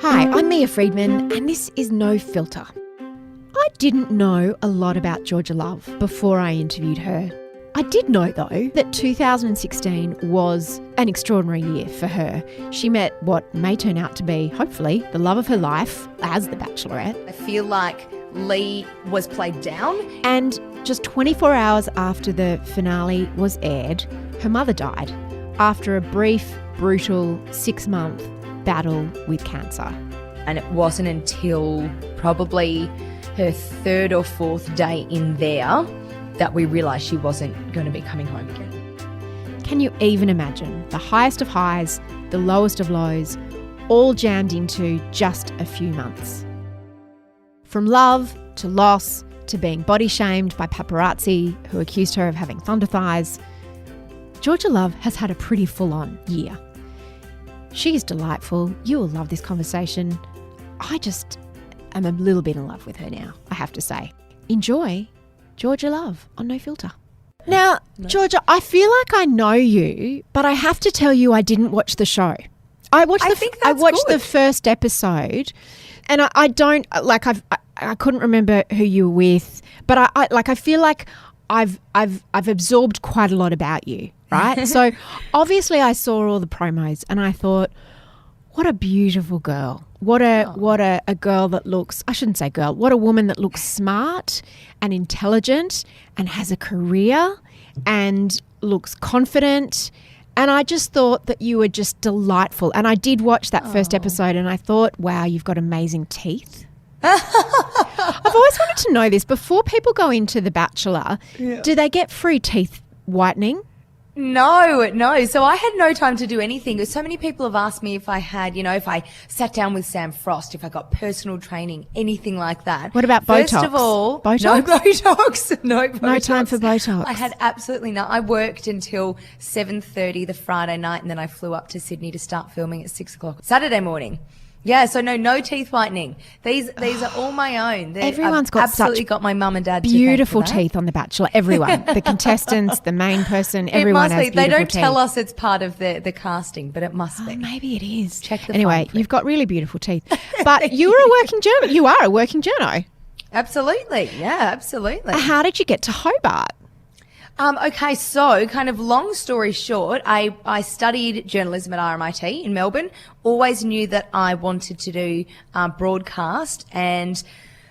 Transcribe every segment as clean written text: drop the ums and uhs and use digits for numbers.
Hi, I'm Mia Freedman, and this is No Filter. I didn't know a lot about Georgia Love before I interviewed her. I did know, though, that 2016 was an extraordinary year for her. She met what may turn out to be, hopefully, the love of her life as the Bachelorette. I feel like Lee was played down. And just 24 hours after the finale was aired, her mother died after a brief, brutal 6-month battle with cancer. And it wasn't until probably her third or fourth day in there that we realised she wasn't going to be coming home again. Can you even imagine the highest of highs, the lowest of lows, all jammed into just a few months? From love to loss to being body shamed by paparazzi who accused her of having thunder thighs, Georgia Love has had a pretty full-on year. She is delightful. You will love this conversation. I just am a little bit in love with her now, I have to say. Enjoy Georgia Love on No Filter. Now, Georgia, I feel like I know you, but I have to tell you I didn't watch the show. I watched the first episode, and I don't like I couldn't remember who you were with, but I feel like I've absorbed quite a lot about you, right? So obviously I saw all the promos and I thought, what a beautiful girl. What a girl that looks, I shouldn't say girl, what a woman that looks smart and intelligent and has a career and looks confident. And I just thought that you were just delightful. And I did watch that first episode and I thought, wow, you've got amazing teeth. I've always wanted to know this. Before people go into The Bachelor, do they get free teeth whitening? No. So I had no time to do anything. So many people have asked me if I had, if I sat down with Sam Frost, if I got personal training, anything like that. What about Botox? First of all, Botox? No Botox. No Botox. No time for Botox. I had absolutely no. I worked until 7:30 the Friday night and then I flew up to Sydney to start filming at 6 o'clock Saturday morning. Yeah, so no teeth whitening. These are all my own. Everyone's got absolutely got my mum and dad beautiful to thank for that. teeth on The Bachelor. Everyone, the contestants, the main person, everyone has beautiful teeth. They don't tell us it's part of the casting, but it must be. Maybe it is. Check the Anyway, fine print. you've got really beautiful teeth. But you were a working journo. You are a working journo. Absolutely. Yeah, absolutely. How did you get to Hobart? Okay, so kind of long story short, I studied journalism at RMIT in Melbourne, always knew that I wanted to do broadcast, and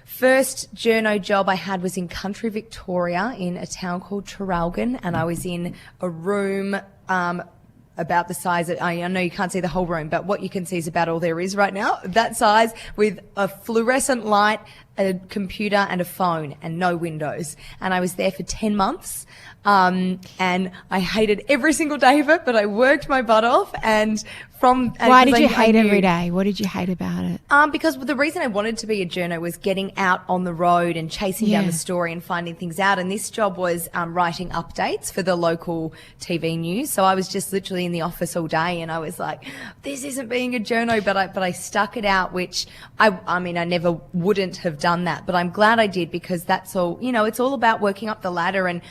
first journo job I had was in country Victoria in a town called Traralgon, and I was in a room about the size of, I know you can't see the whole room, but what you can see is about all there is right now, that size, with a fluorescent light, a computer and a phone and no windows. And I was there for 10 months. And I hated every single day of it, but I worked my butt off. Why did you hate every day? What did you hate about it? Because the reason I wanted to be a journo was getting out on the road and chasing down the story and finding things out. And this job was writing updates for the local TV news. So I was just literally in the office all day, and I was like, this isn't being a journo, but I stuck it out, which I mean, I never wouldn't have done that, but I'm glad I did, because that's all, it's all about working up the ladder and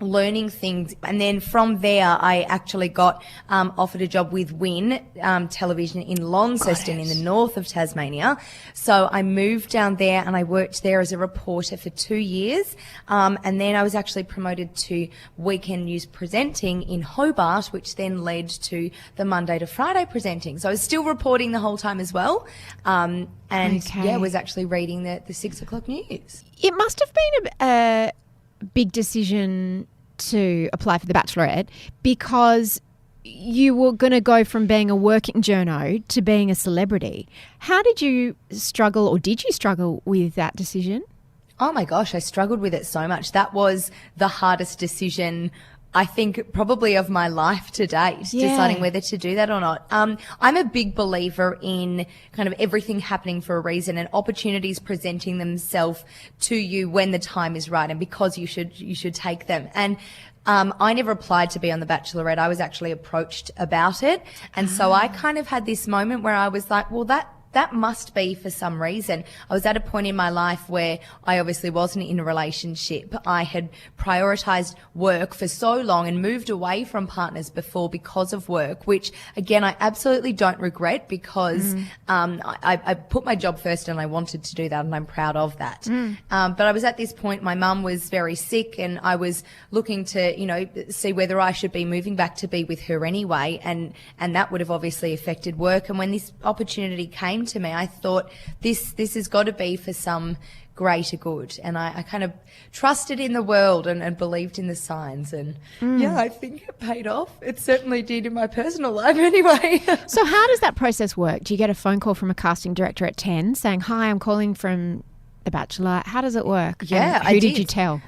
learning things. And then from there, I actually got offered a job with Win Television in Launceston in the north of Tasmania. So I moved down there and I worked there as a reporter for 2 years. And then I was actually promoted to weekend news presenting in Hobart, which then led to the Monday to Friday presenting. So I was still reporting the whole time as well. Was actually reading the 6 o'clock news. It must have been a big decision to apply for the Bachelorette, because you were going to go from being a working journo to being a celebrity. How did you struggle, or did you struggle with that decision? Oh my gosh, I struggled with it so much. That was the hardest decision, I think, probably of my life to date, deciding whether to do that or not. I'm a big believer in kind of everything happening for a reason and opportunities presenting themselves to you when the time is right, and because you should take them. And I never applied to be on The Bachelorette. I was actually approached about it. And so I kind of had this moment where I was like, well, that must be for some reason. I was at a point in my life where I obviously wasn't in a relationship. I had prioritized work for so long and moved away from partners before because of work, which again, I absolutely don't regret, because I put my job first and I wanted to do that, and I'm proud of that. But I was at this point, my mum was very sick, and I was looking to, see whether I should be moving back to be with her anyway. And that would have obviously affected work. And when this opportunity came to me, I thought this has got to be for some greater good. And I kind of trusted in the world and believed in the signs. And I think it paid off. It certainly did in my personal life anyway. So how does that process work? Do you get a phone call from a casting director at 10 saying, "Hi, I'm calling from The Bachelor"? How does it work? Yeah, and who did you tell?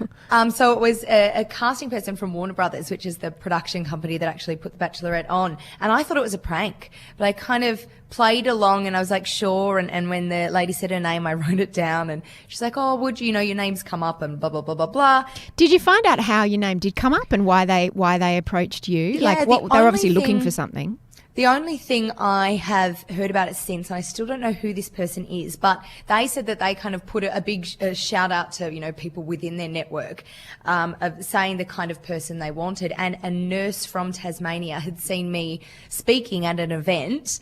So it was a casting person from Warner Brothers, which is the production company that actually put The Bachelorette on. And I thought it was a prank, but I kind of played along and I was like, sure. And when the lady said her name, I wrote it down, and she's like, "Oh, would you, your name's come up," and blah, blah, blah, blah, blah. Did you find out how your name did come up and why they approached you? Yeah, they were obviously looking for something. The only thing I have heard about it since, and I still don't know who this person is, but they said that they kind of put a big shout out to, people within their network, of saying the kind of person they wanted. And a nurse from Tasmania had seen me speaking at an event,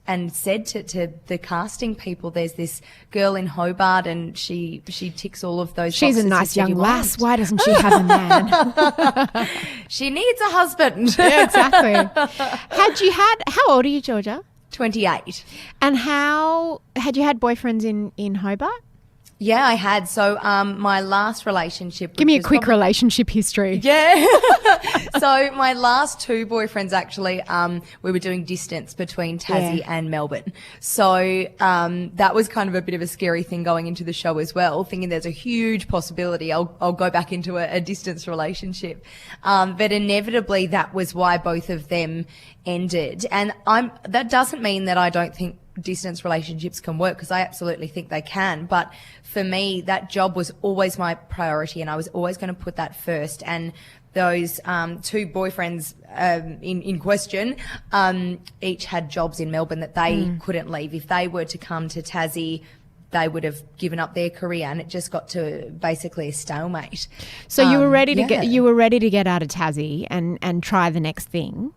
and said to the casting people, "There's this girl in Hobart, and she ticks all of those boxes." She's a nice young lass. Why doesn't she have a man? She needs a husband. Yeah, exactly. How old are you, Georgia? 28. And had you had boyfriends in Hobart? Yeah, I had. So my last relationship... Give me a quick relationship history. Yeah. So my last two boyfriends, actually, we were doing distance between Tassie and Melbourne. So that was kind of a bit of a scary thing going into the show as well, thinking there's a huge possibility I'll go back into a distance relationship. But inevitably that was why both of them ended. And that doesn't mean that I don't think distance relationships can work, because I absolutely think they can. But for me, that job was always my priority, and I was always going to put that first. And those two boyfriends in question each had jobs in Melbourne that they couldn't leave. If they were to come to Tassie, they would have given up their career, and it just got to basically a stalemate. So you were ready to get out of Tassie and try the next thing.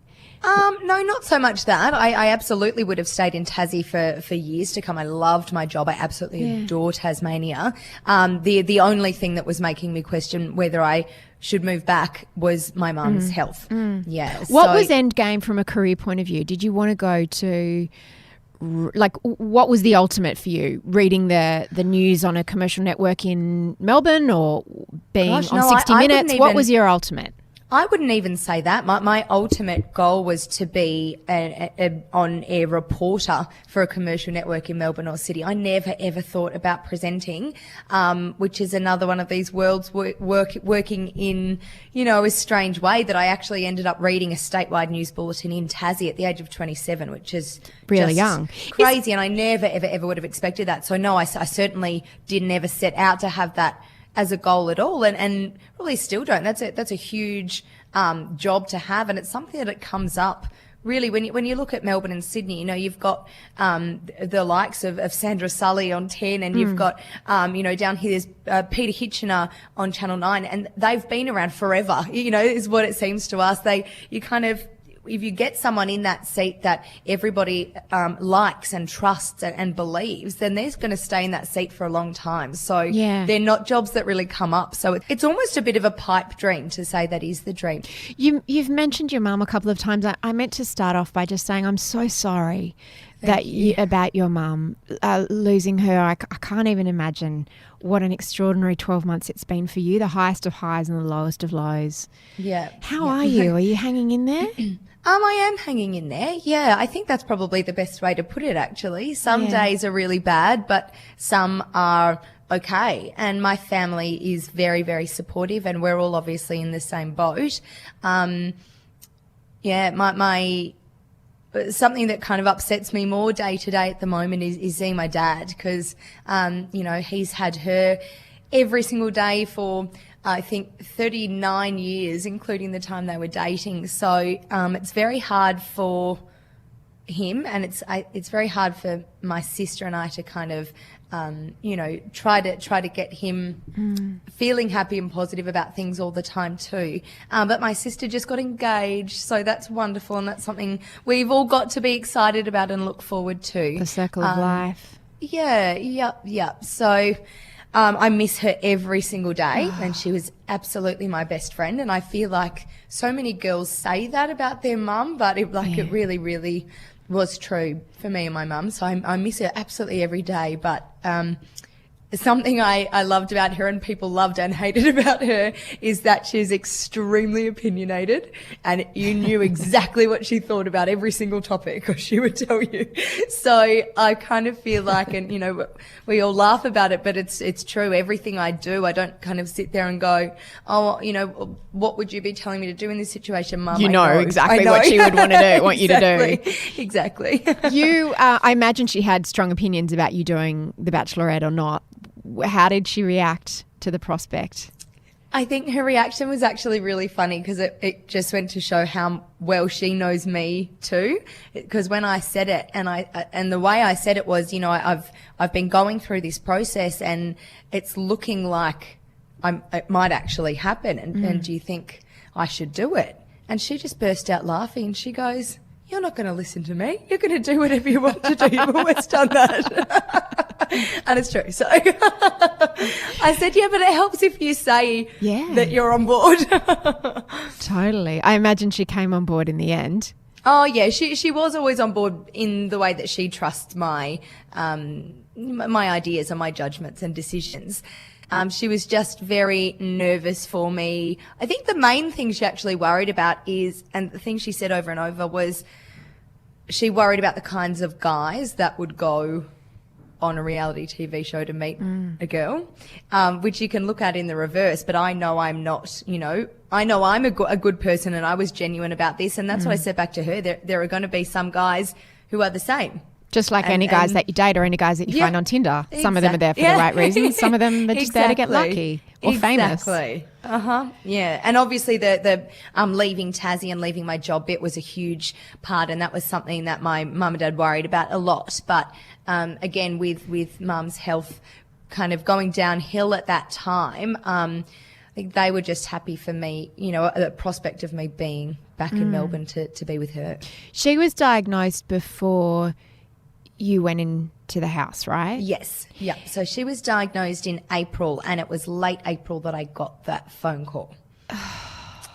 No, not so much that. I absolutely would have stayed in Tassie for years to come. I loved my job. I absolutely adore Tasmania. The only thing that was making me question whether I should move back was my mum's health. Yeah. What was end game from a career point of view? Did you want to go to, what was the ultimate for you? Reading the news on a commercial network in Melbourne, or being on 60 Minutes? What was your ultimate? I wouldn't even say that. My ultimate goal was to be an on-air reporter for a commercial network in Melbourne or City. I never, ever thought about presenting, which is another one of these worlds working in, a strange way, that I actually ended up reading a statewide news bulletin in Tassie at the age of 27, which is really young. Crazy. And I never, ever would have expected that. So no, I certainly didn't ever set out to have that as a goal at all, and really still don't. That's a huge job to have, and it's something that comes up really when you look at Melbourne and Sydney. You've got the likes of Sandra Sully on 10, and you've got down here there's Peter Hitchener on Channel 9, and they've been around forever. Is what it seems to us. If you get someone in that seat that everybody likes and trusts and believes, then they're going to stay in that seat for a long time. So they're not jobs that really come up. So it's almost a bit of a pipe dream to say that is the dream. You've mentioned your mum a couple of times. I meant to start off by just saying I'm so sorry about your mum losing her. I can't even imagine what an extraordinary 12 months it's been for you, the highest of highs and the lowest of lows. Yeah. How are you? Are you hanging in there? I am hanging in there. Yeah, I think that's probably the best way to put it, actually. Some days are really bad, but some are okay. And my family is very, very supportive, and we're all obviously in the same boat. My something that kind of upsets me more day to day at the moment is seeing my dad, because, he's had her every single day for, I think, 39 years, including the time they were dating. So it's very hard for him, and it's very hard for my sister and I to kind of try to get him feeling happy and positive about things all the time too. But my sister just got engaged, so that's wonderful, and that's something we've all got to be excited about and look forward to. The circle of life. Yeah. So I miss her every single day, and she was absolutely my best friend. And I feel like so many girls say that about their mum, but it really, really was true for me and my mum. So I miss her absolutely every day. But something I loved about her, and people loved and hated about her, is that she's extremely opinionated, and you knew exactly what she thought about every single topic, or she would tell you. So I kind of feel like, and we all laugh about it, but it's true. Everything I do, I don't kind of sit there and go, oh, what would you be telling me to do in this situation, Mum? You know exactly what she would want you to do. Exactly. I imagine she had strong opinions about you doing The Bachelorette or not. How did she react to the prospect? I think her reaction was actually really funny, because it just went to show how well she knows me too. Because when I said it, and the way I said it was, I've been going through this process, and it's looking like it might actually happen, and do you think I should do it? And she just burst out laughing. She goes, "You're not going to listen to me. You're going to do whatever you want to do. You've always done that." And it's true. So I said, yeah, but it helps if you say that you're on board. Totally. I imagine she came on board in the end. Oh, yeah. She was always on board in the way that she trusts my ideas and my judgments and decisions. She was just very nervous for me. I think the main thing she actually worried about and the thing she said over and over was, she worried about the kinds of guys that would go on a reality TV show to meet a girl, which you can look at in the reverse. But I know I'm not, I know I'm a good person, and I was genuine about this. And that's what I said back to her. There are going to be some guys who are the same. Just like any guys that you date or any guys that you find on Tinder. Some of them are there for the right reasons. Some of them are just there to get lucky or famous. Exactly. Yeah. And obviously the leaving Tassie and leaving my job bit was a huge part, and that was something that my mum and dad worried about a lot. But again, with mum's health kind of going downhill at that time, I think they were just happy for me, the prospect of me being back in Melbourne to be with her. She was diagnosed before you went into the house, right? Yes. Yeah. So she was diagnosed in April, and it was late April that I got that phone call.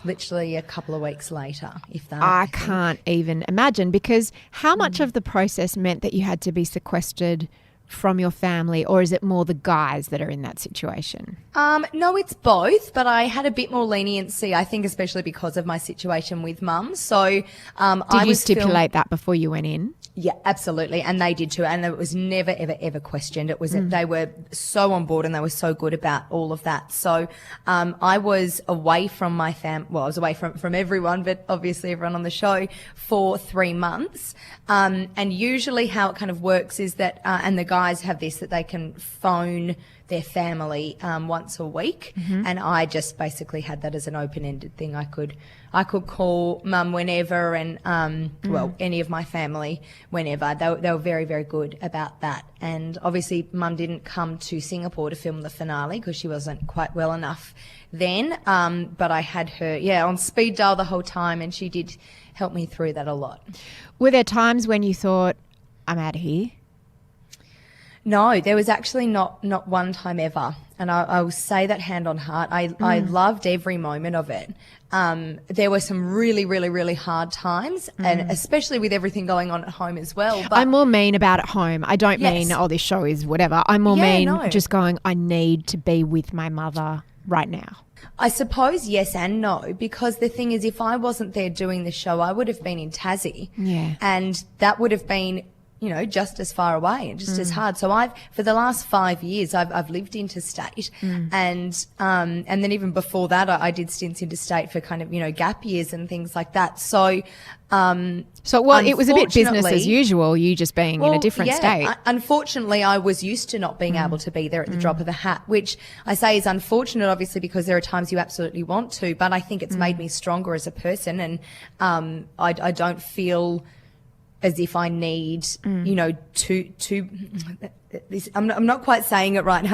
Literally a couple of weeks later, if that. I can't even imagine, because how much of the process meant that you had to be sequestered from your family, or is it more the guys that are in that situation? No, it's both, but I had a bit more leniency, I think, especially because of my situation with mum. So did you stipulate that before you went in? Yeah, absolutely. And they did too. And it was never, ever, ever questioned. It was, they were so on board, and they were so good about all of that. So, I was away from my I was away from everyone, but obviously everyone on the show for 3 months. And usually how it kind of works is that, and the guys have this, that they can phone their family once a week, and I just basically had that as an open-ended thing. I could call mum whenever, and any of my family whenever. They were very, very good about that. And obviously mum didn't come to Singapore to film the finale because she wasn't quite well enough then, but I had her on speed dial the whole time, and she did help me through that a lot. Were there times when you thought, I'm out of here? No, there was actually not one time ever. And I will say that hand on heart. I loved every moment of it. There were some really, really, really hard times, and especially with everything going on at home as well. But I'm more mean about at home. I don't mean, this show is whatever. I'm more just going, I need to be with my mother right now. I suppose yes and no, because the thing is, if I wasn't there doing the show, I would have been in Tassie. Yeah. And that would have been, just as far away and just as hard. So for the last 5 years, I've lived interstate, and then even before that, I did stints interstate for kind of, gap years and things like that. So, it was a bit business as usual, you just being in a different state. Unfortunately, I was used to not being able to be there at the drop of a hat, which I say is unfortunate, obviously, because there are times you absolutely want to, but I think it's made me stronger as a person, and I don't feel as if I need, you know, I'm not quite saying it right.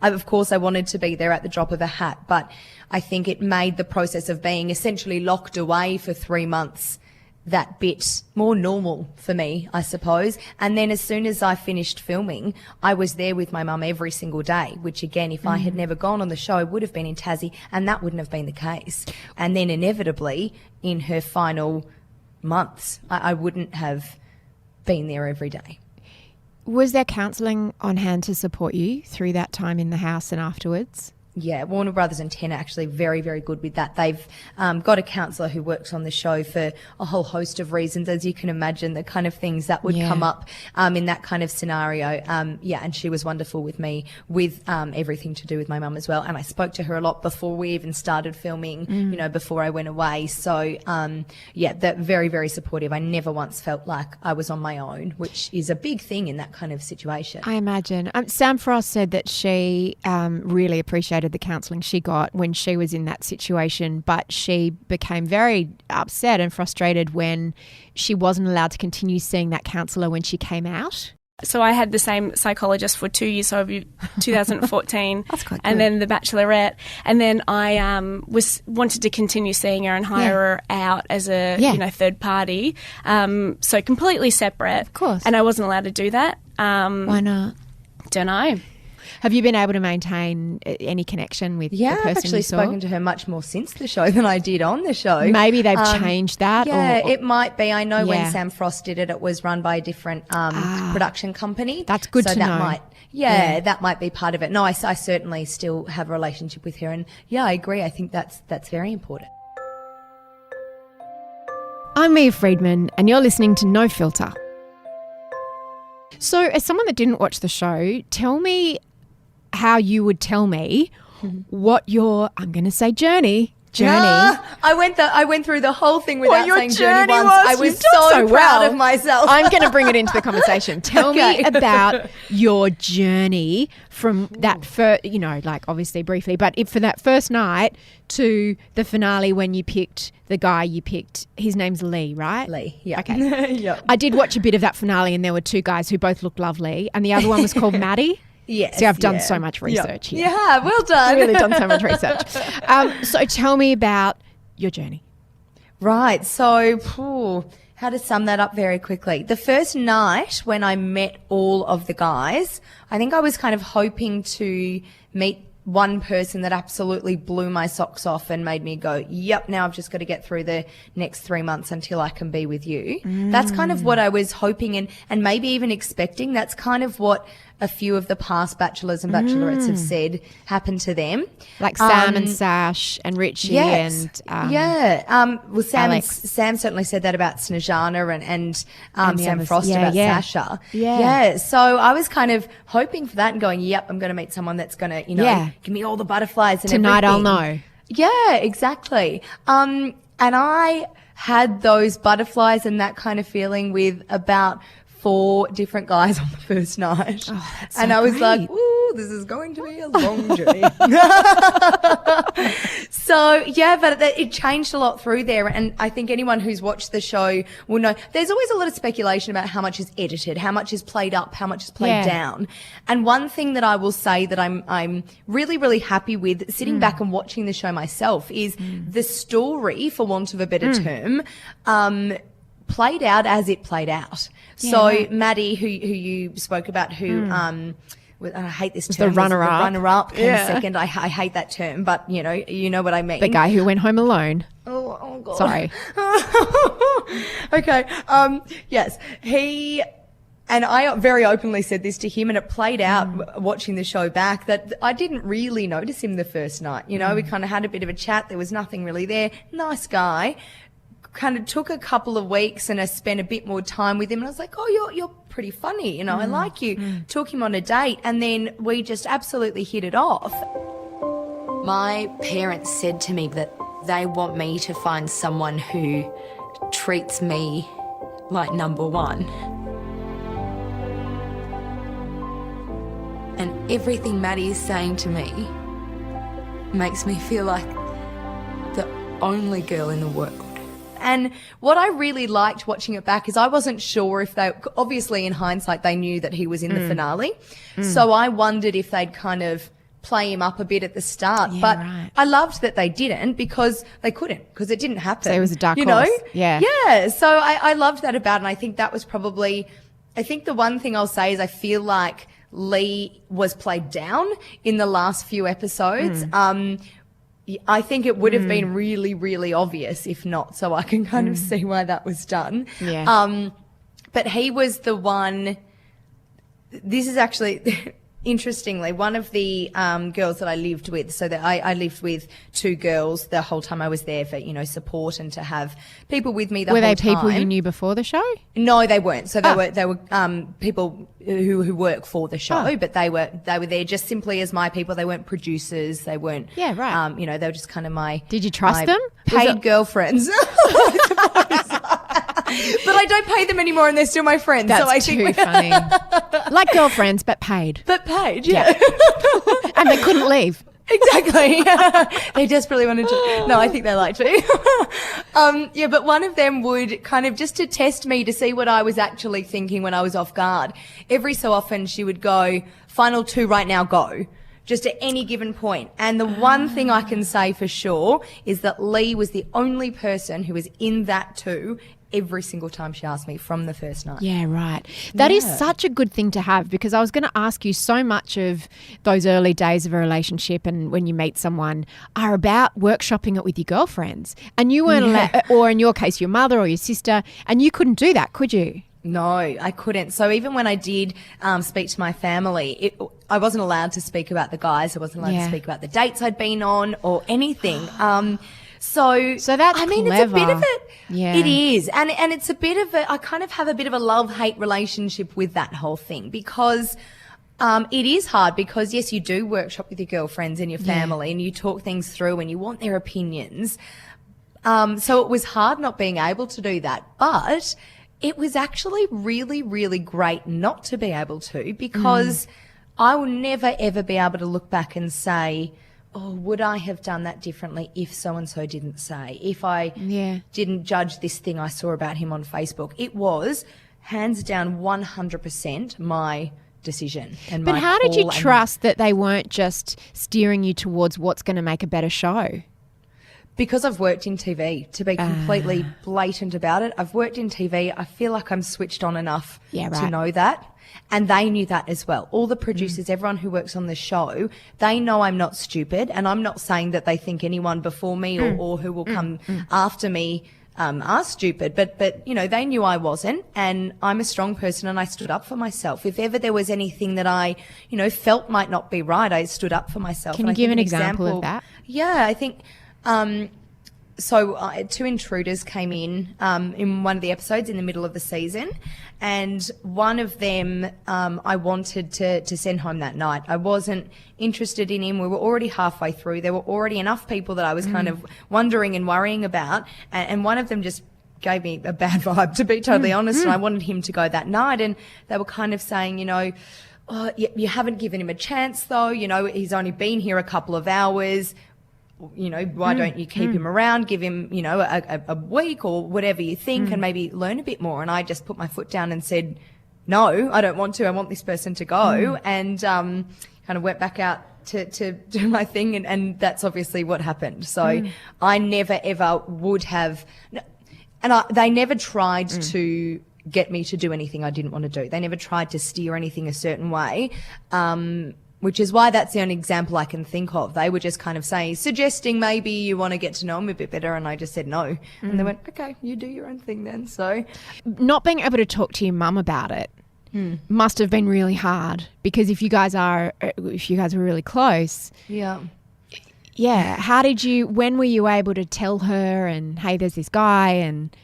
Of course I wanted to be there at the drop of a hat, but I think it made the process of being essentially locked away for 3 months that bit more normal for me, I suppose. And then as soon as I finished filming, I was there with my mum every single day, which again, if I had never gone on the show, I would have been in Tassie, and that wouldn't have been the case. And then inevitably, in her final months, I wouldn't have been there every day. Was there counselling on hand to support you through that time in the house and afterwards? Yeah, Warner Brothers and Ten are actually very, very good with that. They've got a counsellor who works on the show for a whole host of reasons, as you can imagine, the kind of things that would come up in that kind of scenario. And she was wonderful with me with everything to do with my mum as well. And I spoke to her a lot before we even started filming, you know, before I went away. So, they're very, very supportive. I never once felt like I was on my own, which is a big thing in that kind of situation. I imagine. Sam Frost said that she really appreciated the counselling she got when she was in that situation, but she became very upset and frustrated when she wasn't allowed to continue seeing that counsellor when she came out. So I had the same psychologist for 2 years, so 2014, That's quite good. And then the Bachelorette, and then I wanted to continue seeing her and hire her out as a third party, so completely separate. Of course. And I wasn't allowed to do that. Why not? Don't know. Have you been able to maintain any connection with the person I've actually you saw? spoken to her much more since the show than I did on the show. Maybe they've changed that? Yeah, or it might be. I know when Sam Frost did it, it was run by a different production company. That's good to know. That might be part of it. No, I certainly still have a relationship with her. And I agree. I think that's very important. I'm Mia Freedman, and you're listening to No Filter. So, as someone that didn't watch the show, tell me how you would tell me what your, I'm going to say journey. I went through the whole thing without your saying journey once. was. I was so proud of myself. I'm going to bring it into the conversation. Tell me about your journey from that first, obviously briefly, but for that first night to the finale when you picked the guy you picked. His name's Lee, right? Lee, yeah. Okay. Yep. I did watch a bit of that finale, and there were two guys who both looked lovely, and the other one was called Maddie. Yes. See, I've done so much research here. Yeah, well done. Really done so much research. So tell me about your journey. Right. So, how to sum that up very quickly. The first night when I met all of the guys, I think I was kind of hoping to meet one person that absolutely blew my socks off and made me go, yep, now I've just got to get through the next 3 months until I can be with you. That's kind of what I was hoping and maybe even expecting. That's kind of what a few of the past bachelors and bachelorettes have said happened to them. Like Sam and Sash and Richie and Sam Alex. Sam certainly said that about Snezana and Sam others. Frost about Sasha. Yeah. So I was kind of hoping for that and going, yep, I'm going to meet someone that's going to, give me all the butterflies and Tonight everything. I'll know. Yeah, exactly. And I had those butterflies and that kind of feeling with about 4 different guys on the first night. Oh, that's and so I was great. like, ooh, this is going to be a long journey. So, but it changed a lot through there. And I think anyone who's watched the show will know there's always a lot of speculation about how much is edited, how much is played up, how much is played down. And one thing that I will say that I'm really, really happy with sitting back and watching the show myself is the story, for want of a better term, played out as it played out. Yeah. So Maddie, who you spoke about, who I hate this term. The runner-up. The runner-up came second. I hate that term, but you know what I mean. The guy who went home alone. Oh God. Sorry. Okay. Yes, he. And I very openly said this to him, and it played out watching the show back that I didn't really notice him the first night. We kind of had a bit of a chat. There was nothing really there. Nice guy. Kind of took a couple of weeks and I spent a bit more time with him, and I was like, oh, you're pretty funny, I like you. Took him on a date, and then we just absolutely hit it off. My parents said to me that they want me to find someone who treats me like number one. And everything Maddie is saying to me makes me feel like the only girl in the world. And what I really liked watching it back is I wasn't sure if obviously in hindsight, they knew that he was in the finale. So I wondered if they'd kind of play him up a bit at the start. Yeah, but right. I loved that they didn't because they couldn't, because it didn't happen. So it was a dark horse. Yeah. Yeah. So I loved that about it. And I think that was probably, I think the one thing I'll say is I feel like Lee was played down in the last few episodes. I think it would have been really, really obvious if not. So I can kind of see why that was done. Yeah. But he was the one, this is actually... Interestingly, one of the girls that I lived with, so that I lived with two girls the whole time I was there for, support and to have people with me the whole time. Were they people you knew before the show? No, they weren't. So they were people who work for the show, but they were there just simply as my people. They weren't producers. They weren't. Yeah, right. They were just kind of my. Did you trust them? Paid girlfriends. But I don't pay them anymore, and they're still my friends. That's so I too think funny. Like girlfriends, but paid. But paid, yeah. And they couldn't leave. Exactly. They desperately wanted to. No, I think they liked me. But one of them would kind of just to test me to see what I was actually thinking when I was off guard. Every so often she would go, final 2 right now, go. Just at any given point. And the one thing I can say for sure is that Lee was the only person who was in that 2 every single time she asked me from the first night. Yeah, right. That is such a good thing to have, because I was going to ask you, so much of those early days of a relationship and when you meet someone are about workshopping it with your girlfriends. And you weren't allowed, or in your case, your mother or your sister, and you couldn't do that, could you? No, I couldn't. So even when I did speak to my family, I wasn't allowed to speak about the guys. I wasn't allowed to speak about the dates I'd been on or anything. So that's I mean, clever. it's a bit of it. Yeah. It is. And it's a bit of I kind of have a bit of a love-hate relationship with that whole thing, because it is hard, because yes, you do workshop with your girlfriends and your family and you talk things through and you want their opinions. So it was hard not being able to do that. But it was actually really, really great not to be able to, because I will never, ever be able to look back and say, oh, would I have done that differently if so-and-so didn't say, if I didn't judge this thing I saw about him on Facebook. It was hands down 100% my decision. And but how did you trust that they weren't just steering you towards what's going to make a better show? Because I've worked in TV, to be completely blatant about it. I've worked in TV. I feel like I'm switched on enough to know that. And they knew that as well. All the producers, everyone who works on the show, they know I'm not stupid. And I'm not saying that they think anyone before me or who will come after me are stupid. But they knew I wasn't. And I'm a strong person and I stood up for myself. If ever there was anything that I, felt might not be right, I stood up for myself. Can you give an example of that? Yeah, I think... So 2 intruders came in one of the episodes in the middle of the season, and one of them I wanted to send home that night. I wasn't interested in him. We were already halfway through. There were already enough people that I was kind of wondering and worrying about, and one of them just gave me a bad vibe, to be totally honest, and I wanted him to go that night, and they were kind of saying, oh, you haven't given him a chance though, he's only been here a couple of hours. Why don't you keep him around, give him, a week or whatever you think and maybe learn a bit more. And I just put my foot down and said, no, I don't want to. I want this person to go. And kind of went back out to do my thing. And that's obviously what happened. So I never, ever would have. And they never tried to get me to do anything I didn't want to do. They never tried to steer anything a certain way. Which is why that's the only example I can think of. They were just kind of suggesting maybe you want to get to know him a bit better, and I just said no. And they went, okay, you do your own thing then. So, not being able to talk to your mum about it must have been really hard, because if you guys were really close, when were you able to tell her, and hey, there's this guy, and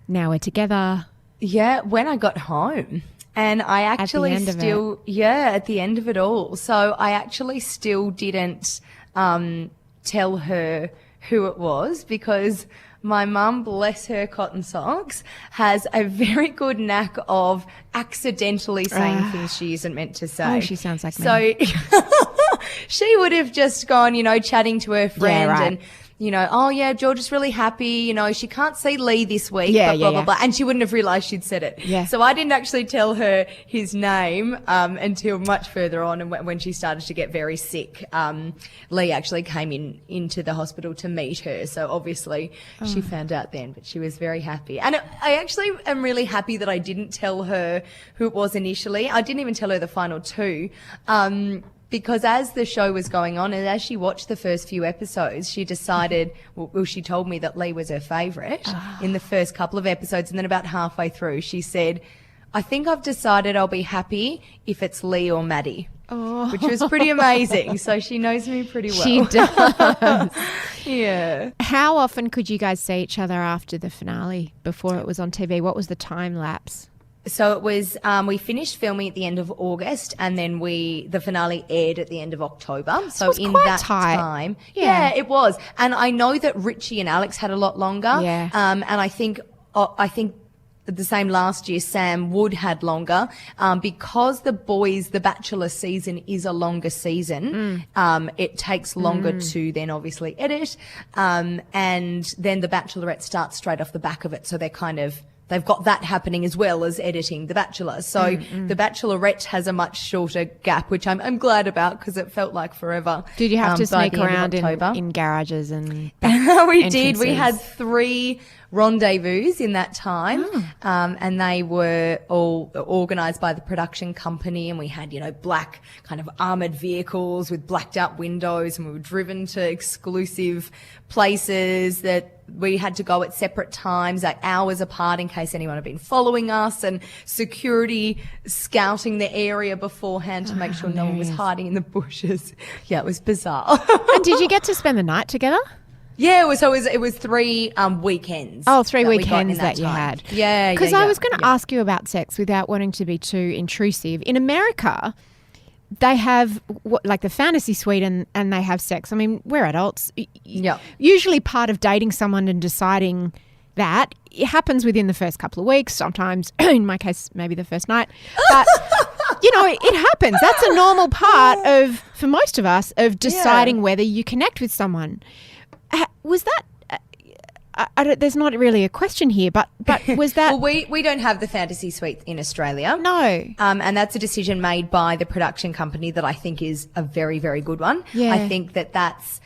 now we're together? Yeah, when I got home. And I actually at the end of it all. So I actually still didn't tell her who it was, because my mum, bless her cotton socks, has a very good knack of accidentally saying things she isn't meant to say. Oh, she sounds like me. So she would have just gone, chatting to her friend oh yeah, George is really happy, she can't see Lee this week, Yeah, but blah, yeah, blah, yeah. blah. And she wouldn't have realised she'd said it. Yeah. So I didn't actually tell her his name until much further on, and when she started to get very sick. Lee actually came into the hospital to meet her, so obviously she found out then, but she was very happy. And I actually am really happy that I didn't tell her who it was initially. I didn't even tell her the final two. Because as the show was going on and as she watched the first few episodes, she decided, she told me that Lee was her favourite in the first couple of episodes. And then about halfway through, she said, I think I've decided I'll be happy if it's Lee or Maddie. Oh. Which was pretty amazing. So she knows me pretty well. She does. Yeah. How often could you guys see each other after the finale before it was on TV? What was the time lapse? So it was, we finished filming at the end of August, and then the finale aired at the end of October. So in that time, yeah, it was. And I know that Richie and Alex had a lot longer. Yeah. And I think the same last year, Sam Wood had longer, because the Bachelor season is a longer season. It takes longer to then obviously edit. And then the Bachelorette starts straight off the back of it. So they've got that happening as well as editing The Bachelor. So The Bachelorette has a much shorter gap, which I'm glad about because it felt like forever. Did you have to sneak around in garages and we did. We had 3 rendezvous in that time, and they were all organised by the production company, and we had, black kind of armoured vehicles with blacked out windows, and we were driven to exclusive places that we had to go at separate times, like hours apart in case anyone had been following us, and security scouting the area beforehand to make sure no one was hiding in the bushes. Yeah, it was bizarre. And did you get to spend the night together? Yeah, it was 3 weekends. Oh, 3 weekends that you had. Yeah, because I was going to ask you about sex without wanting to be too intrusive. In America, they have like the fantasy suite and they have sex. I mean, we're adults. Yeah. Usually part of dating someone and deciding that, it happens within the first couple of weeks, sometimes, in my case, maybe the first night. But, it happens. That's a normal part of, for most of us, of deciding whether you connect with someone. Was that... there's not really a question here, but was that... Well, we don't have the fantasy suite in Australia. No. And that's a decision made by the production company that I think is a very, very good one. Yeah. I think that's...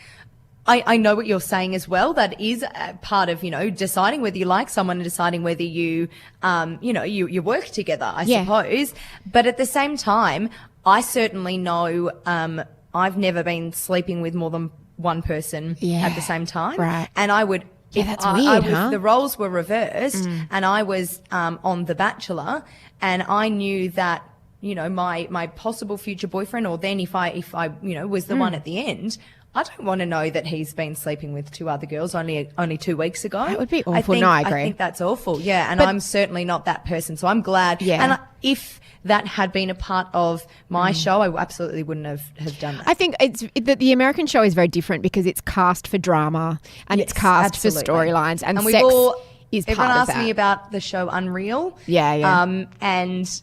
I know what you're saying as well. That is a part of, deciding whether you like someone and deciding whether you, you work together, I suppose. But at the same time, I certainly know I've never been sleeping with more than one person at the same time. Right. And I would... Yeah, that's weird, huh? The roles were reversed and I was on The Bachelor, and I knew that, my possible future boyfriend, or then if I was the one at the end, I don't want to know that he's been sleeping with 2 other girls only 2 weeks ago. That would be awful. I agree. I think that's awful. Yeah. And I'm certainly not that person. So I'm glad. Yeah. And if that had been a part of my show, I absolutely wouldn't have done that. I think the American show is very different because it's cast for drama and it's cast for storylines, and sex is part of that. Everyone asked me about the show Unreal. Yeah. And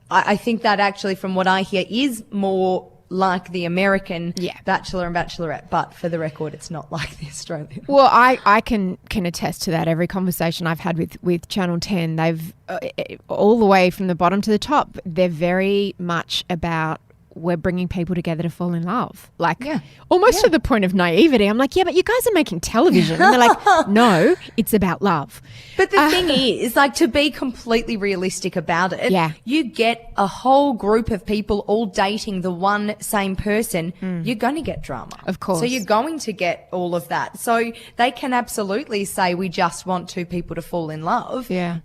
I think that actually, from what I hear, is more like the American Bachelor and Bachelorette, but for the record, it's not like the Australian. Well, I can attest to that. Every conversation I've had with Channel 10, they've all the way from the bottom to the top, they're very much about we're bringing people together to fall in love. Like almost to the point of naivety. I'm like, but you guys are making television. And they're like, no, it's about love. But the thing is, like, to be completely realistic about it, you get a whole group of people all dating the one same person, you're going to get drama. Of course. So you're going to get all of that. So they can absolutely say we just want 2 people to fall in love. Yeah.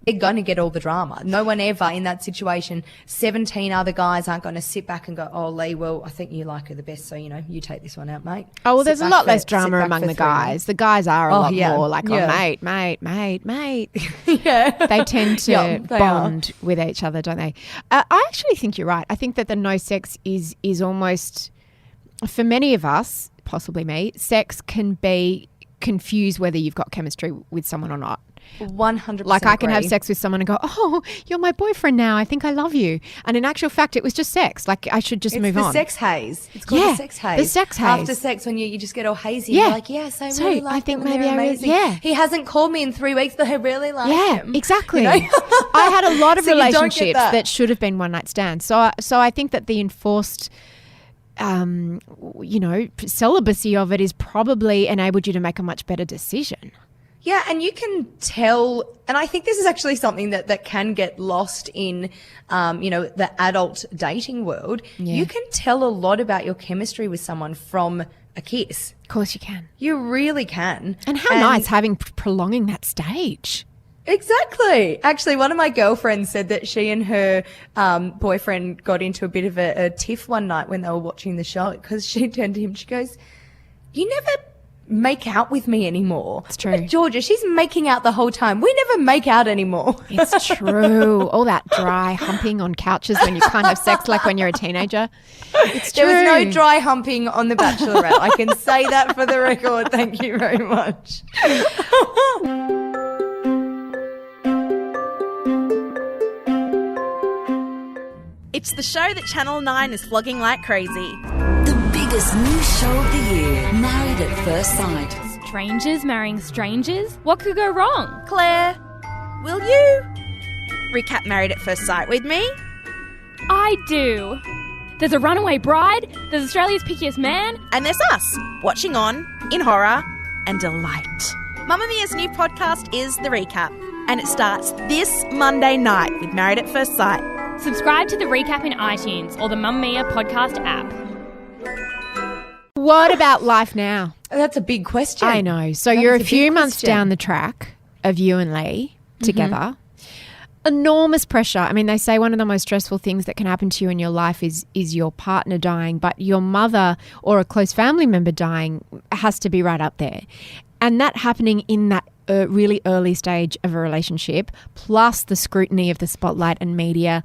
They're going to get all the drama. No one ever in that situation, 17 other guys aren't going to sit back and go, oh, Lee, well, I think you like her the best, so, you take this one out, mate. Oh, well, there's a lot less drama among the guys. The guys are a lot more like, mate. Yeah. They tend to bond with each other, don't they? I actually think you're right. I think that the no sex is almost, for many of us, possibly me, sex can be confused whether you've got chemistry with someone or not. 100%. Like I can have agree. sex with someone and go, oh, you're my boyfriend now. I think I love you. And in actual fact, it was just sex. Like I should just move on. It's the sex haze. It's called the sex haze. The sex haze. After sex, when you just get all hazy. Yeah. You're like, yes, I really like think them. maybe They're I really, amazing. yeah. He hasn't called me in 3 weeks, but I really like him. Yeah, exactly. You know? I had a lot of So you don't get relationships that. that should have been one night stands. So I think that the enforced, celibacy of it is probably enabled you to make a much better decision. Yeah, and you can tell, and I think this is actually something that can get lost in, the adult dating world. Yeah. You can tell a lot about your chemistry with someone from a kiss. Of course you can. You really can. And how nice prolonging that stage. Exactly. Actually, one of my girlfriends said that she and her boyfriend got into a bit of a tiff one night when they were watching the show, because she turned to him, she goes, you never make out with me anymore. It's true. But Georgia, she's making out the whole time. We never make out anymore. It's true. All that dry humping on couches when you can't have sex like when you're a teenager. It's true. There was no dry humping on The Bachelorette. I can say that for the record. Thank you very much. It's the show that Channel 9 is flogging like crazy. The biggest new show of the year, Married at First Sight. Strangers marrying strangers? What could go wrong? Claire, will you recap Married at First Sight with me? I do. There's a runaway bride, there's Australia's pickiest man. And there's us, watching on in horror and delight. Mamma Mia's new podcast is The Recap, and it starts this Monday night with Married at First Sight. Subscribe to The Recap in iTunes or the Mamma Mia podcast app. What about life now? That's a big question. I know. So That you're is a a few big months question. down the track of you and Lee together. Enormous pressure. I mean, they say one of the most stressful things that can happen to you in your life is your partner dying, but your mother or a close family member dying has to be right up there. And that happening in that really early stage of a relationship, plus the scrutiny of the spotlight and media.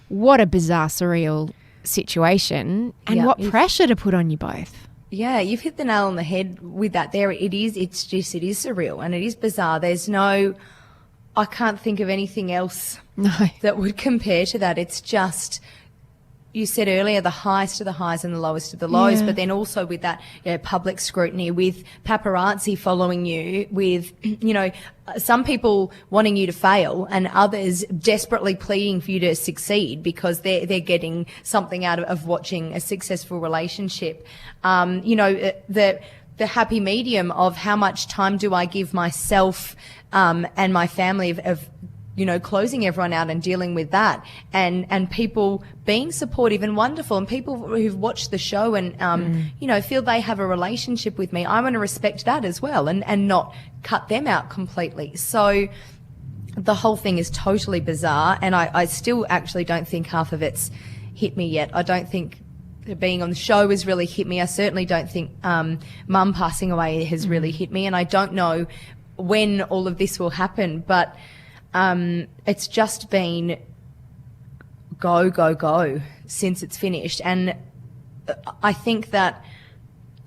What a bizarre, surreal situation, and Yeah, what pressure to put on you both. Yeah, you've hit the nail on the head with that there. It is surreal and it is bizarre. I can't think of anything else that would compare to that. It's just, you said earlier, the highest of the highs and the lowest of the lows, but then also with that public scrutiny, with paparazzi following you, with, some people wanting you to fail and others desperately pleading for you to succeed because they're getting something out of watching a successful relationship. The happy medium of how much time do I give myself and my family of closing everyone out and dealing with that, and people being supportive and wonderful, and people who've watched the show and feel they have a relationship with me. I want to respect that as well and not cut them out completely. So the whole thing is totally bizarre, and I still actually don't think half of it's hit me yet. I don't think being on the show has really hit me. I certainly don't think Mum passing away has really hit me, and I don't know when all of this will happen, but it's just been go since it's finished. And I think that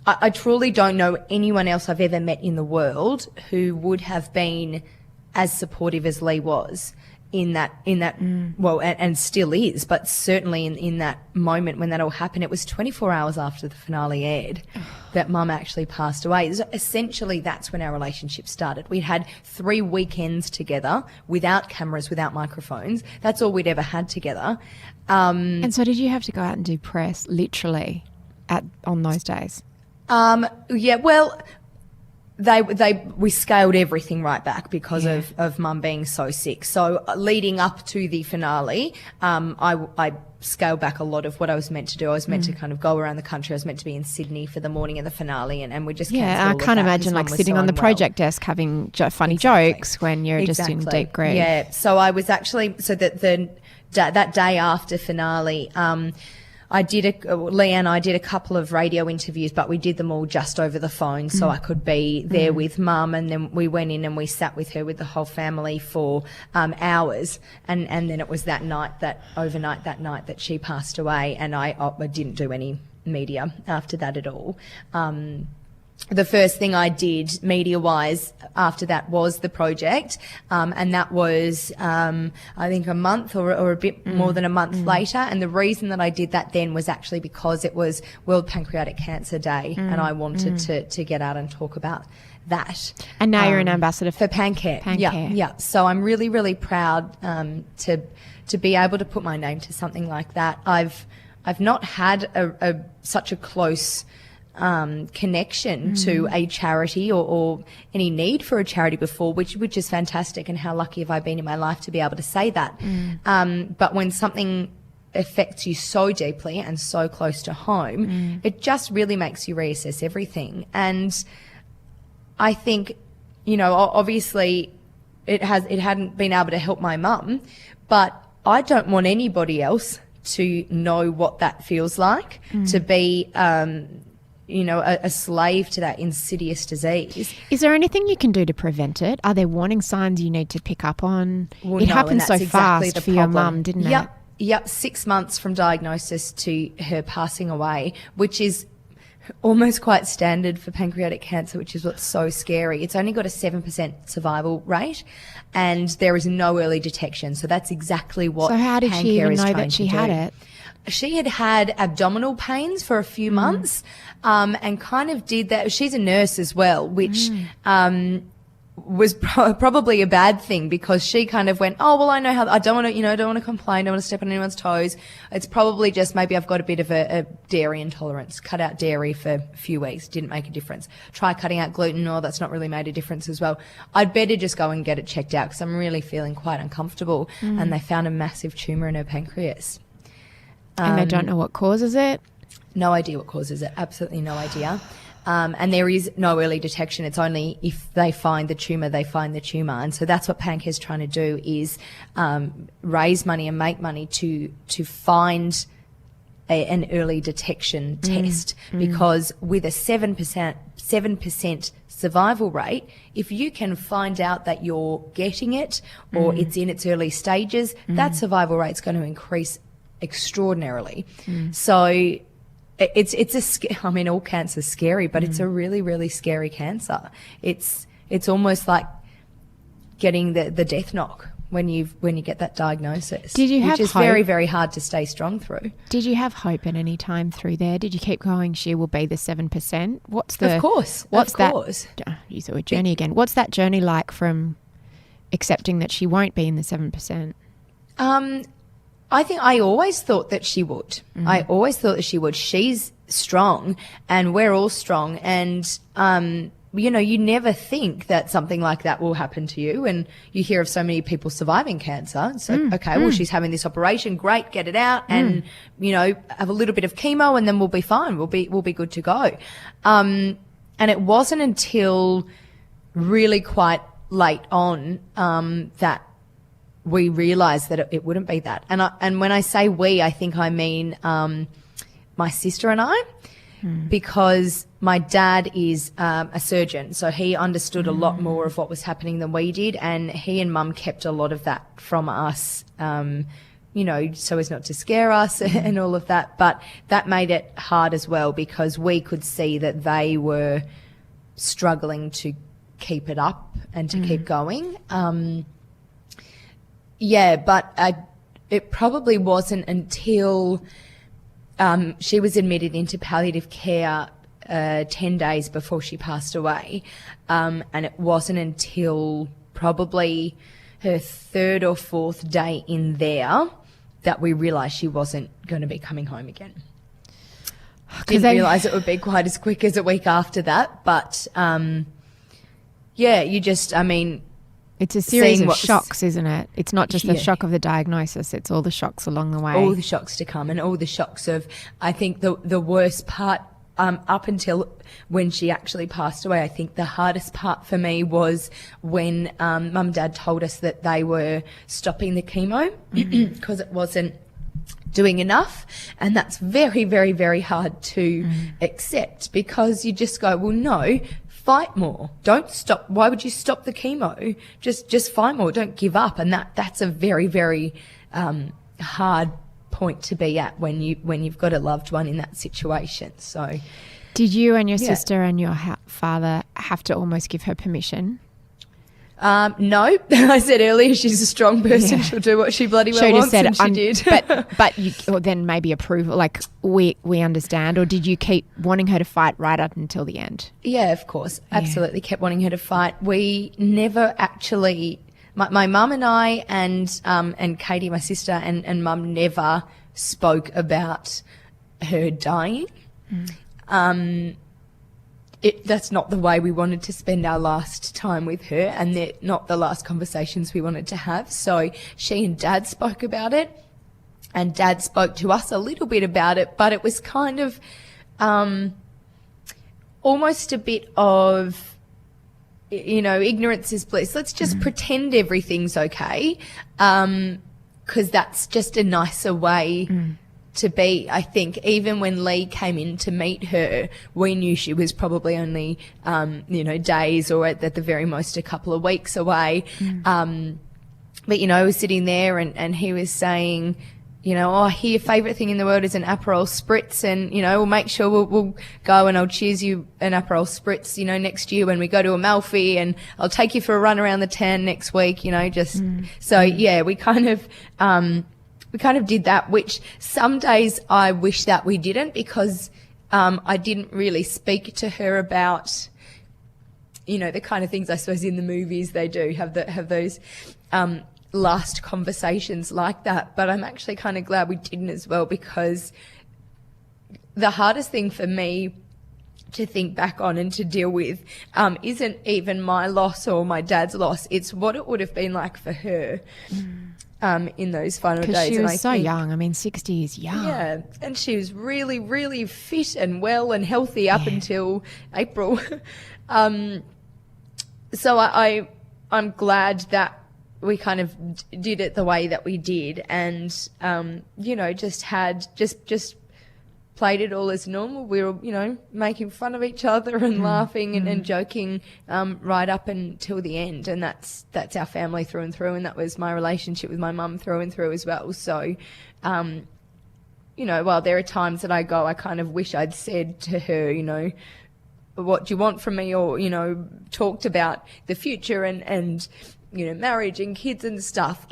I truly don't know anyone else I've ever met in the world who would have been as supportive as Lee was in that well, and still is, but certainly in that moment when that all happened. It was 24 hours after the finale aired that Mum actually passed away. So essentially, that's when our relationship started. We'd had 3 weekends together without cameras, without microphones. That's all we'd ever had together. And so did you have to go out and do press literally on those days? Yeah, well, we scaled everything right back because of Mum being so sick. So leading up to the finale, I scaled back a lot of what I was meant to do. I was meant to kind of go around the country. I was meant to be in Sydney for the morning of the finale, and we just cancelled all I can't of that imagine like 'cause Mum was sitting so on the unwell. project desk having funny jokes when you're just in deep grief. Yeah, so I was actually that day after finale. Lee and I did a couple of radio interviews, but we did them all just over the phone so I could be there with Mum, and then we went in and we sat with her with the whole family for hours, and then it was that night that she passed away, and I didn't do any media after that at all. the first thing I did media-wise after that was the project, and that was I think a month or a bit more than a month later. And the reason that I did that then was actually because it was World Pancreatic Cancer Day, and I wanted to get out and talk about that. And now you're an ambassador for PanCare. Yeah. So I'm really, really proud to be able to put my name to something like that. I've not had such a close connection to a charity or any need for a charity before, which is fantastic, and how lucky have I been in my life to be able to say that. But when something affects you so deeply and so close to home, it just really makes you reassess everything. And I think, obviously it hadn't been able to help my mum, but I don't want anybody else to know what that feels like, to be a slave to that insidious disease. Is there anything you can do to prevent it? Are there warning signs you need to pick up on? Well, it no, happened so exactly fast for your mum, didn't it? Yep. 6 months from diagnosis to her passing away, which is almost quite standard for pancreatic cancer, which is what's so scary. It's only got a 7% survival rate, and there is no early detection. So that's exactly what. So how did she even know that she had it? She had abdominal pains for a few months, and kind of did that. She's a nurse as well, which was probably a bad thing, because she kind of went, oh, well, I know how, I don't want to complain, don't want to step on anyone's toes. It's probably just maybe I've got a bit of a dairy intolerance. Cut out dairy for a few weeks, didn't make a difference. Try cutting out gluten, that's not really made a difference as well. I'd better just go and get it checked out, because I'm really feeling quite uncomfortable. And they found a massive tumour in her pancreas. And they don't know what causes it? No idea what causes it. Absolutely no idea. And there is no early detection. It's only if they find the tumour, they find the tumour. And so that's what PanCare's trying to do, is raise money and make money to find an early detection test. Because with a 7% survival rate, if you can find out that you're getting it or it's in its early stages, that survival rate's going to increase extraordinarily. So all cancer's scary, but it's a really, really scary cancer. It's almost like getting the death knock when you get that diagnosis. Did you have which is hope? Very, very hard to stay strong through. Did you have hope at any time through there? Did you keep going, she will be the 7%? Of course. You thought a journey again. What's that journey like from accepting that she won't be in the 7%? I think I always thought that she would. I always thought that she would. She's strong, and we're all strong. And, you never think that something like that will happen to you. And you hear of so many people surviving cancer. So, well, she's having this operation. Great, get it out, and have a little bit of chemo, and then we'll be fine. We'll be good to go. And it wasn't until really quite late on that we realised that it wouldn't be that. And when I say we, I think I mean my sister and I, because my dad is a surgeon, so he understood a lot more of what was happening than we did, and he and Mum kept a lot of that from us, so as not to scare us and all of that. But that made it hard as well, because we could see that they were struggling to keep it up and to keep going. But it probably wasn't until she was admitted into palliative care 10 days before she passed away, and it wasn't until probably her third or fourth day in there that we realised she wasn't going to be coming home again. Didn't realise it would be quite as quick as a week after that, but it's a series of shocks, isn't it? It's not just the shock of the diagnosis, it's all the shocks along the way. All the shocks to come, and all the shocks of, I think the worst part up until when she actually passed away, I think the hardest part for me was when Mum and Dad told us that they were stopping the chemo because it wasn't doing enough. And that's very, very, very hard to accept, because you just go, well, no, fight more. Don't stop. Why would you stop the chemo? Just fight more. Don't give up. And that's a very, very hard point to be at when you've got a loved one in that situation. So Did you and your sister and your father have to almost give her permission? No, I said earlier she's a strong person. Yeah. She'll do what she bloody well wants, and she did. but you, or then maybe approval, like we understand, or did you keep wanting her to fight right up until the end? Yeah, of course, absolutely kept wanting her to fight. We never actually, my mum and I and Katie, my sister, and mum never spoke about her dying. That's not the way we wanted to spend our last time with her, and they're not the last conversations we wanted to have. So she and Dad spoke about it, and Dad spoke to us a little bit about it, but it was kind of almost a bit of, ignorance is bliss. Let's just pretend everything's okay, because that's just a nicer way to be. I think even when Lee came in to meet her, we knew she was probably only, days or at the very most a couple of weeks away. But, I was sitting there and he was saying, I hear your favourite thing in the world is an Aperol Spritz, and, we'll make sure we'll go and I'll cheers you an Aperol Spritz, next year when we go to Amalfi, and I'll take you for a run around the town next week, So, yeah, we kind of did that, which some days I wish that we didn't, because I didn't really speak to her about, the kind of things I suppose in the movies they do have those last conversations like that. But I'm actually kind of glad we didn't as well, because the hardest thing for me to think back on and to deal with isn't even my loss or my dad's loss. It's what it would have been like for her. In those final days. Because she was so young. I mean, 60 is young. Yeah, and she was really, really fit and well and healthy up until April. So I'm glad that we kind of did it the way that we did, and just played it all as normal. We were, making fun of each other and laughing and joking right up until the end. And that's our family through and through. And that was my relationship with my mum through and through as well. So, while there are times that I kind of wish I'd said to her, what do you want from me? Or, talked about the future and marriage and kids and stuff.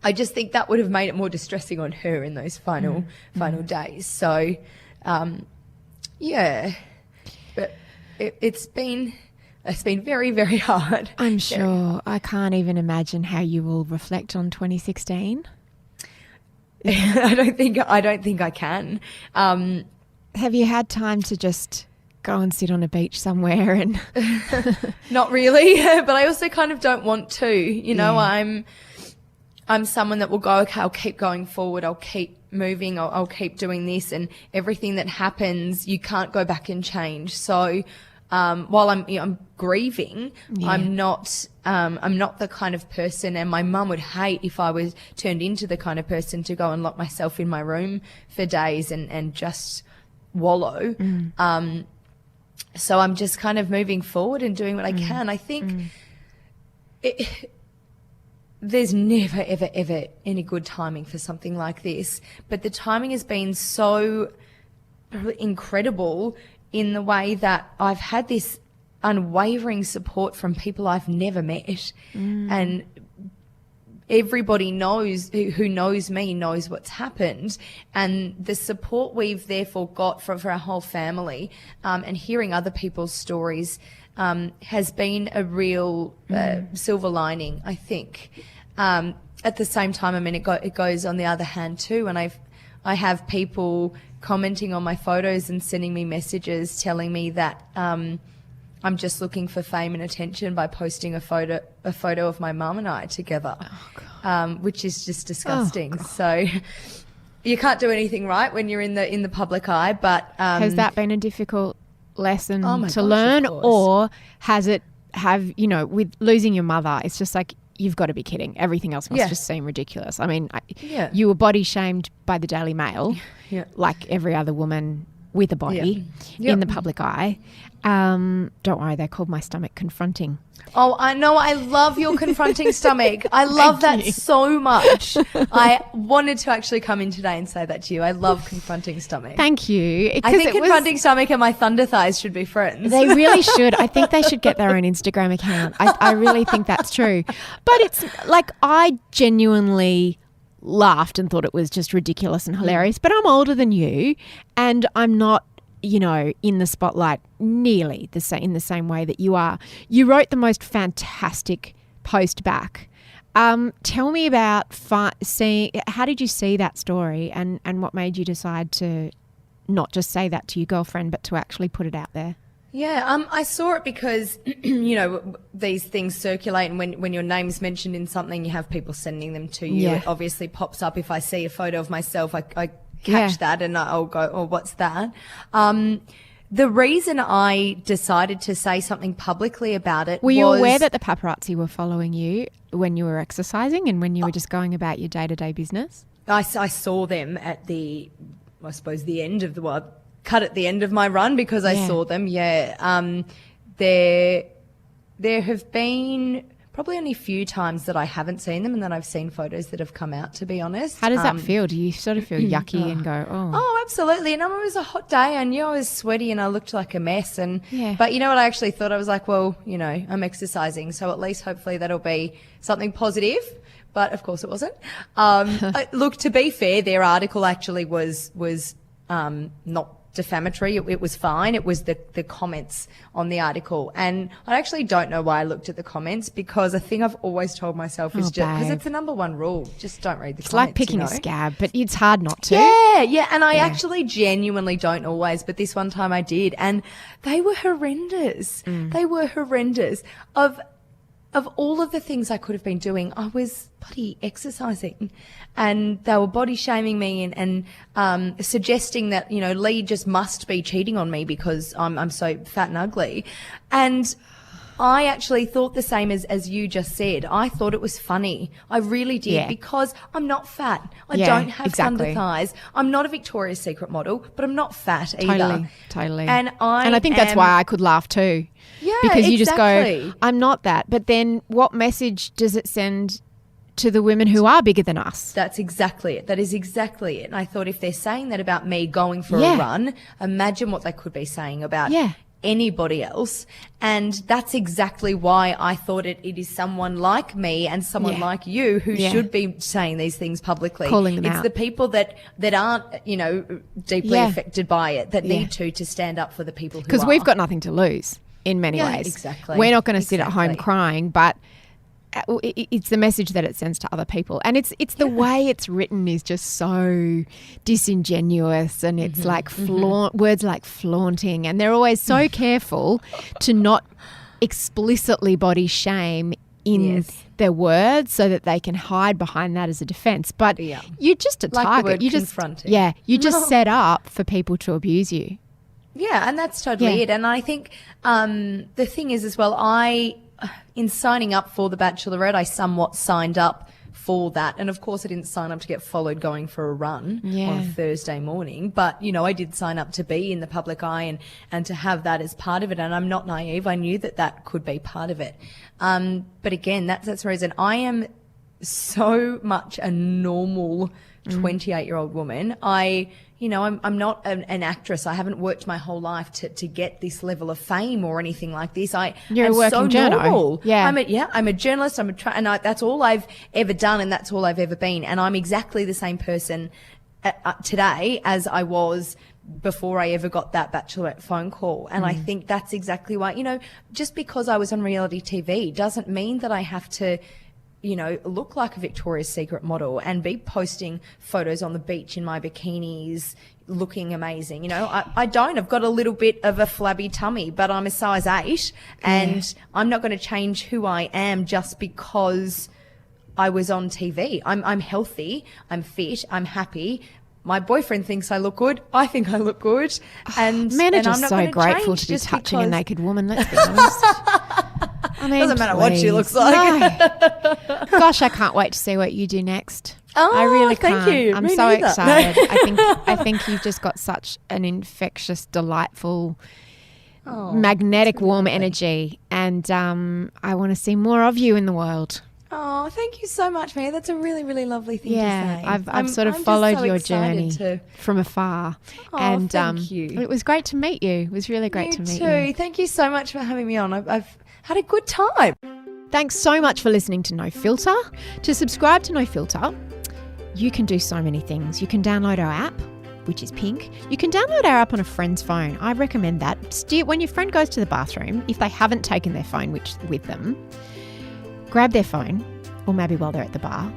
I just think that would have made it more distressing on her in those final days. So, but it's been very, very hard. I'm sure. I can't even imagine how you will reflect on 2016. I don't think I can. Have you had time to just go and sit on a beach somewhere? And not really, but I also kind of don't want to. I'm someone that will go, okay, I'll keep going forward, I'll keep moving, I'll keep doing this, and everything that happens, you can't go back and change. So while I'm grieving, I'm not the kind of person, and my mum would hate if I was turned into the kind of person to go and lock myself in my room for days and just wallow. So I'm just kind of moving forward and doing what I can. I think there's never, ever, ever any good timing for something like this. But the timing has been so incredible in the way that I've had this unwavering support from people I've never met. And everybody who knows me knows what's happened. And the support we've therefore got for our whole family, and hearing other people's stories has been a real silver lining, I think. At the same time, it goes on the other hand too, and I have people commenting on my photos and sending me messages telling me that I'm just looking for fame and attention by posting a photo of my mum and I together, which is just disgusting. So you can't do anything right when you're in the public eye. But has that been a difficult lesson to learn, or with losing your mother, it's just like, you've got to be kidding. Everything else must just seem ridiculous. I mean, you were body shamed by the Daily Mail, like every other woman with a body in the public eye. Don't worry, they called my stomach confronting. Oh, I know. I love your confronting stomach. I love that so much. I wanted to actually come in today and say that to you. I love confronting stomach. Thank you. I think confronting stomach and my thunder thighs should be friends. They really should. I think they should get their own Instagram account. I really think that's true. But it's like I genuinely laughed and thought it was just ridiculous and hilarious. But I'm older than you and I'm not, in the spotlight nearly in the same way that you are. You wrote the most fantastic post back. Tell me about how did you see that story and what made you decide to not just say that to your girlfriend but to actually put it out there? Yeah, I saw it because, these things circulate and when your name's mentioned in something, you have people sending them to you. Yeah. It obviously pops up. If I see a photo of myself, I catch that and I'll go, oh, what's that? The reason I decided to say something publicly about it Were you aware that the paparazzi were following you when you were exercising and when you were just going about your day-to-day business? I saw them at the end of cut at the end of my run because I saw them. Yeah. There have been probably only a few times that I haven't seen them and then I've seen photos that have come out, to be honest. How does that feel? Do you sort of feel yucky and go, oh? Oh, absolutely. And it was a hot day. I knew I was sweaty and I looked like a mess. But you know what I actually thought? I was like, well, I'm exercising. So at least hopefully that'll be something positive. But of course it wasn't. Look, to be fair, their article actually was not defamatory. It was fine. It was the comments on the article. And I actually don't know why I looked at the comments because a thing I've always told myself is just because it's the number one rule. Just don't read the comments. It's like picking a scab, but it's hard not to. Yeah. And I actually genuinely don't always, but this one time I did. And they were horrendous. They were horrendous. Of all of the things I could have been doing, I was bloody exercising and they were body shaming me and suggesting that, Lee just must be cheating on me because I'm so fat and ugly. And I actually thought the same as you just said. I thought it was funny. I really did because I'm not fat. I don't have thunder thighs. I'm not a Victoria's Secret model, but I'm not fat either. Totally. And I think that's why I could laugh too. Yeah, because you just go, I'm not that. But then what message does it send to the women who are bigger than us? That's exactly it. That is exactly it. And I thought if they're saying that about me going for a run, imagine what they could be saying about anybody else. And that's exactly why I thought it is someone like me and someone like you who should be saying these things publicly. Calling them out. It's the people that aren't, deeply affected by it that need to stand up for the people who are. Because we've got nothing to lose in many ways. Exactly. We're not going to sit at home crying, but it's the message that it sends to other people. And it's the way it's written is just so disingenuous and it's like words like flaunting, and they're always so careful to not explicitly body shame in their words so that they can hide behind that as a defense. But you're just a target. Like the word you just confronting. you just set up for people to abuse you. Yeah, and that's totally it. And I think the thing is as well, in signing up for the Bachelorette, I somewhat signed up for that. And of course I didn't sign up to get followed going for a run on a Thursday morning. But, I did sign up to be in the public eye and to have that as part of it. And I'm not naive. I knew that could be part of it. But again, that's the reason. I am so much a normal 28-year-old woman. I'm not an actress. I haven't worked my whole life to get this level of fame or anything like this. You're a working journo. Yeah. I'm a journalist. That's all I've ever done and that's all I've ever been. And I'm exactly the same person today as I was before I ever got that Bachelorette phone call. And I think that's exactly why, just because I was on reality TV doesn't mean that I have to look like a Victoria's Secret model and be posting photos on the beach in my bikinis looking amazing. I don't. I've got a little bit of a flabby tummy, but I'm a size 8 and I'm not going to change who I am just because I was on TV. I'm healthy. I'm fit. I'm happy. My boyfriend thinks I look good. I think I look good. And men are just so grateful to be touching a naked woman, let's be honest. Doesn't matter what she looks like. No. Gosh, I can't wait to see what you do next. Oh, I really thank can't. you. I'm Me so neither. excited. I think you've just got such an infectious, delightful, magnetic, warm energy, and I want to see more of you in the world. Oh, thank you so much, Mia. That's a really, really lovely thing to say. I've sort of I'm followed just so your excited journey from afar. Oh, and thank you. It was great to meet you. It was really great to meet you. Thank you so much for having me on. I've had a good time. Thanks so much for listening to No Filter. To subscribe to No Filter, you can do so many things. You can download our app, which is pink. You can download our app on a friend's phone. I recommend that. When your friend goes to the bathroom, if they haven't taken their phone with them, grab their phone, or maybe while they're at the bar,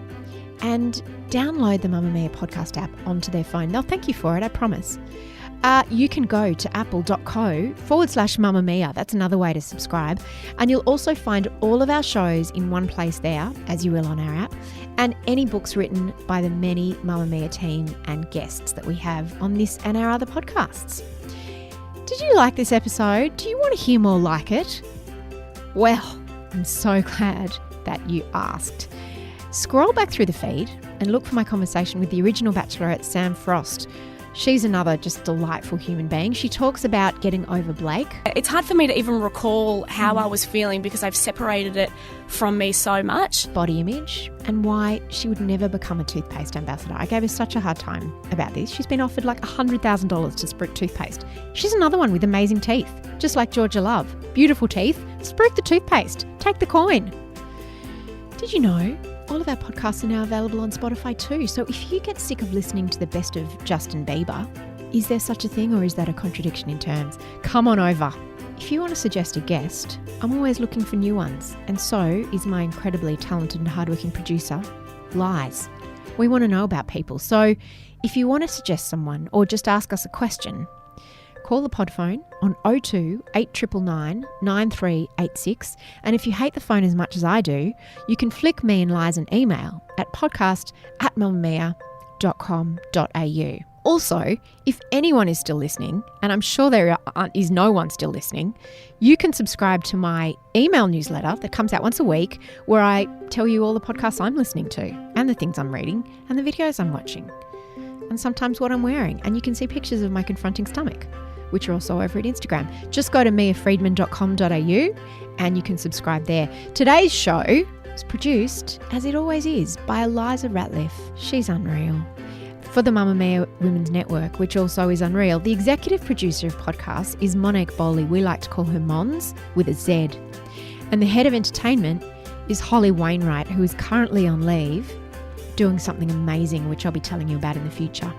and download the Mamma Mia podcast app onto their phone. They'll thank you for it, I promise. You can go to apple.co/Mamma Mia. That's another way to subscribe. And you'll also find all of our shows in one place there, as you will on our app, and any books written by the many Mamma Mia team and guests that we have on this and our other podcasts. Did you like this episode? Do you want to hear more like it? Well, I'm so glad that you asked. Scroll back through the feed and look for my conversation with the original Bachelorette, Sam Frost. She's another just delightful human being. She talks about getting over Blake. It's hard for me to even recall how I was feeling because I've separated it from me so much. Body image and why she would never become a toothpaste ambassador. I gave her such a hard time about this. She's been offered like $100,000 to spruik toothpaste. She's another one with amazing teeth, just like Georgia Love. Beautiful teeth, spruik the toothpaste, take the coin. Did you know all of our podcasts are now available on Spotify too? So if you get sick of listening to the best of Justin Bieber, is there such a thing, or is that a contradiction in terms? Come on over. If you want to suggest a guest, I'm always looking for new ones, and so is my incredibly talented and hardworking producer, Liz. We want to know about people, so if you want to suggest someone or just ask us a question, call the pod phone on 02 8999 9386. And if you hate the phone as much as I do, you can flick me and Liz an email at podcast@mammamia.com.au. Also, if anyone is still listening, and I'm sure there is no one still listening, you can subscribe to my email newsletter that comes out once a week, where I tell you all the podcasts I'm listening to and the things I'm reading and the videos I'm watching and sometimes what I'm wearing. And you can see pictures of my confronting stomach, which are also over at Instagram. Just go to miafreedman.com.au and you can subscribe there. Today's show was produced, as it always is, by Eliza Ratliff. She's unreal. For the Mamma Mia Women's Network, which also is unreal, the executive producer of podcasts is Monique Bowley. We like to call her Mons with a Z. And the head of entertainment is Holly Wainwright, who is currently on leave, doing something amazing, which I'll be telling you about in the future.